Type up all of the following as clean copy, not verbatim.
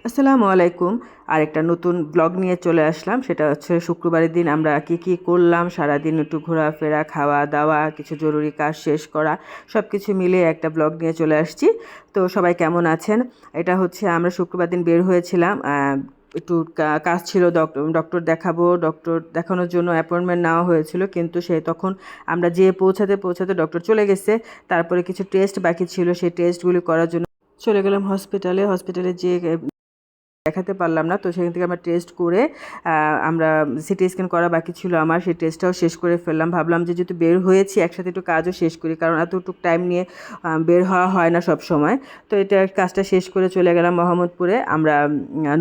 আসসালামু আলাইকুম। আরেকটা নতুন ব্লগ নিয়ে চলে আসলাম। সেটা হচ্ছে শুক্রবারের দিন আমরা কি করলাম, সারাদিন একটু ঘোরাফেরা, খাওয়া-দাওয়া, কিছু জরুরি কাজ শেষ করা, সবকিছু মিলিয়ে একটা ব্লগ নিয়ে চলে আসছি। তো সবাই কেমন আছেন? এটা হচ্ছে আমরা শুক্রবার দিন বের হয়েছিলাম। একটু কাজ ছিল, ডক্টর দেখাবো। ডক্টর দেখানোর জন্য অ্যাপয়েন্টমেন্ট নেওয়া হয়েছিল, কিন্তু তখন আমরা যেয়ে পৌঁছাতে ডক্টর চলে গেছে। তারপরে কিছু টেস্ট বাকি ছিল, সেই টেস্টগুলি করার জন্য চলে গেলাম হসপিটালে যেয়ে দেখাতে পারলাম না। তো সেখান থেকে আমরা টেস্ট করে আমরা সিটি স্ক্যান করা বাকি ছিল আমার, সেই টেস্টটাও শেষ করে ফেললাম। ভাবলাম যে যেহেতু বের হয়েছি একসাথে একটু কাজও শেষ করি, কারণ এতটুকু টাইম নিয়ে বের হওয়া হয় না সব সময়। তো এটা কাজটা শেষ করে চলে গেলাম মোহাম্মদপুরে আমরা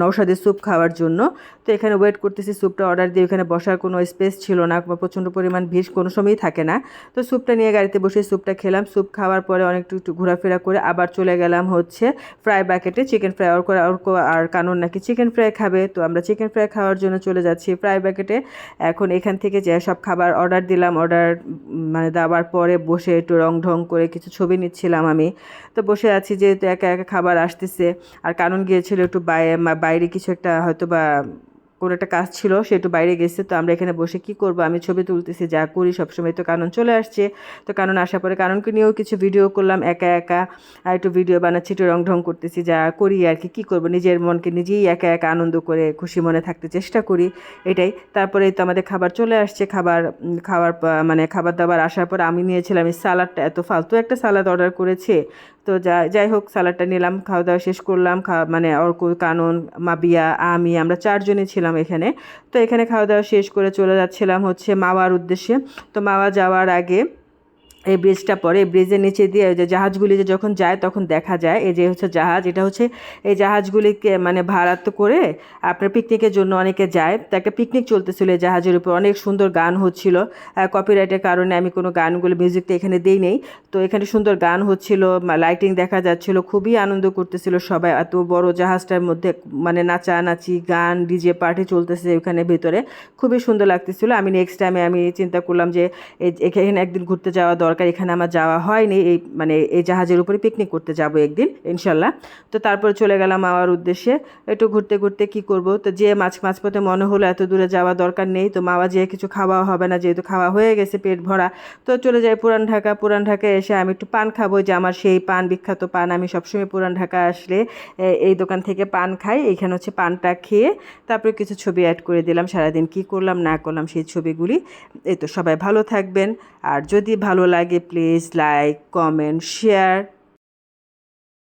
নওশাদের স্যুপ খাওয়ার জন্য। তো এখানে ওয়েট করতেছি, স্যুপটা অর্ডার দিয়ে এখানে বসার কোনো স্পেস ছিল না, প্রচণ্ড পরিমাণ ভিড় কোনো সময়ই থাকে না। তো স্যুপটা নিয়ে গাড়িতে বসে স্যুপটা খেলাম। স্যুপ খাওয়ার পরে একটু ঘোরাফেরা করে আবার চলে গেলাম হচ্ছে ফ্রাই বাকেটে, চিকেন ফ্রাই আর কানুন নাকি চিকেন ফ্রাই খাবে। তো আমরা চিকেন ফ্রাই খাওয়ার জন্য চলে যাচ্ছি ফ্রাই প্যাকেটে। এখন এখান থেকে যে সব খাবার অর্ডার দিলাম, মানে দেওয়ার পরে বসে একটু রং ঢং করে কিছু ছবি নিচ্ছিলাম আমি। তো বসে আছি, যেহেতু একা একা খাবার আসতেছে। আর কারণ গিয়েছিল একটু বাইরে কিছু একটা হয়তো বা কোনো একটা কাজ ছিল, সে একটু বাইরে গেছে। তো আমরা এখানে বসে কি করব, আমি ছবি তুলতেছি, যা করি সবসময়। তো কারণ চলে আসছে, তো কারণ আসার পরে কারণকে নিয়েও কিছু ভিডিও করলাম একা একা। আর একটু ভিডিও বানাচ্ছি, একটু রং ঢং করতেছি, যা করি আর কি করব, নিজের মনকে নিজেই একা একা আনন্দ করে খুশি মনে থাকতে চেষ্টা করি, এটাই। তারপরে তো আমাদের খাবার চলে আসছে। মানে খাবার দাবার আসার পর আমি নিয়েছিলাম এই সালাডটা, এত ফালতু একটা সালাদ অর্ডার করেছে। তো যাই হোক, সালাডটা নিলাম, খাওয়া দাওয়া শেষ করলাম। মানে অর্ক, কানন, মাবিয়া, আমরা চারজনই ছিলাম এখানে। তো এখানে খাওয়া দাওয়া শেষ করে চলে যাচ্ছিলাম হচ্ছে মাওয়ার উদ্দেশ্যে। তো মাওয়া যাওয়ার আগে এই ব্রিজটা পরে, এই ব্রিজের নিচে দিয়ে ওই যে জাহাজগুলি যে যখন যায় তখন দেখা যায় এই যে হচ্ছে জাহাজ, এটা হচ্ছে এই জাহাজগুলিকে মানে ভাড়া তো করে আপনার পিকনিকের জন্য অনেকে যায়। তো একটা পিকনিক চলতেছিল এই জাহাজের উপর, অনেক সুন্দর গান হচ্ছিল। কপিরাইটের কারণে আমি কোনো গানগুলো মিউজিকটা এখানে দিই নেই। তো এখানে সুন্দর গান হচ্ছিল, লাইটিং দেখা যাচ্ছিল, খুবই আনন্দ করতেছিল সবাই এত বড় জাহাজটার মধ্যে। মানে নাচানাচি, গান, ডিজে পার্টি চলতেছে ওখানে ভিতরে, খুবই সুন্দর লাগতেছিল। আমি নেক্সট টাইমে আমি চিন্তা করলাম যে এখানে একদিন ঘুরতে যাওয়া দরকার। এখানে আমার যাওয়া হয়নি, এই জাহাজের উপরে পিকনিক করতে যাব একদিন ইনশাল্লাহ। তো তারপরে চলে গেলাম মাওয়ার উদ্দেশ্যে। একটু ঘুরতে ঘুরতে কি করব, তো যে মাঝপথে মনে হলো এত দূরে যাওয়া দরকার নেই, তো মাওয়া যেয়ে কিছু খাওয়া হবে না, যেহেতু খাওয়া হয়ে গেছে পেট ভরা। তো চলে যাই পুরান ঢাকায় এসে আমি একটু পান খাবো, যে আমার সেই পান, বিখ্যাত পান। আমি সবসময় পুরান ঢাকা আসলে এই দোকান থেকে পান খাই। এইখানে হচ্ছে পানটা খেয়ে তারপরে কিছু ছবি অ্যাড করে দিলাম, সারাদিন কি করলাম না করলাম সেই ছবিগুলি। এই তো, সবাই ভালো থাকবেন। আর যদি ভালো লাগে প্লিজ লাইক, কমেন্ট, শেয়ার।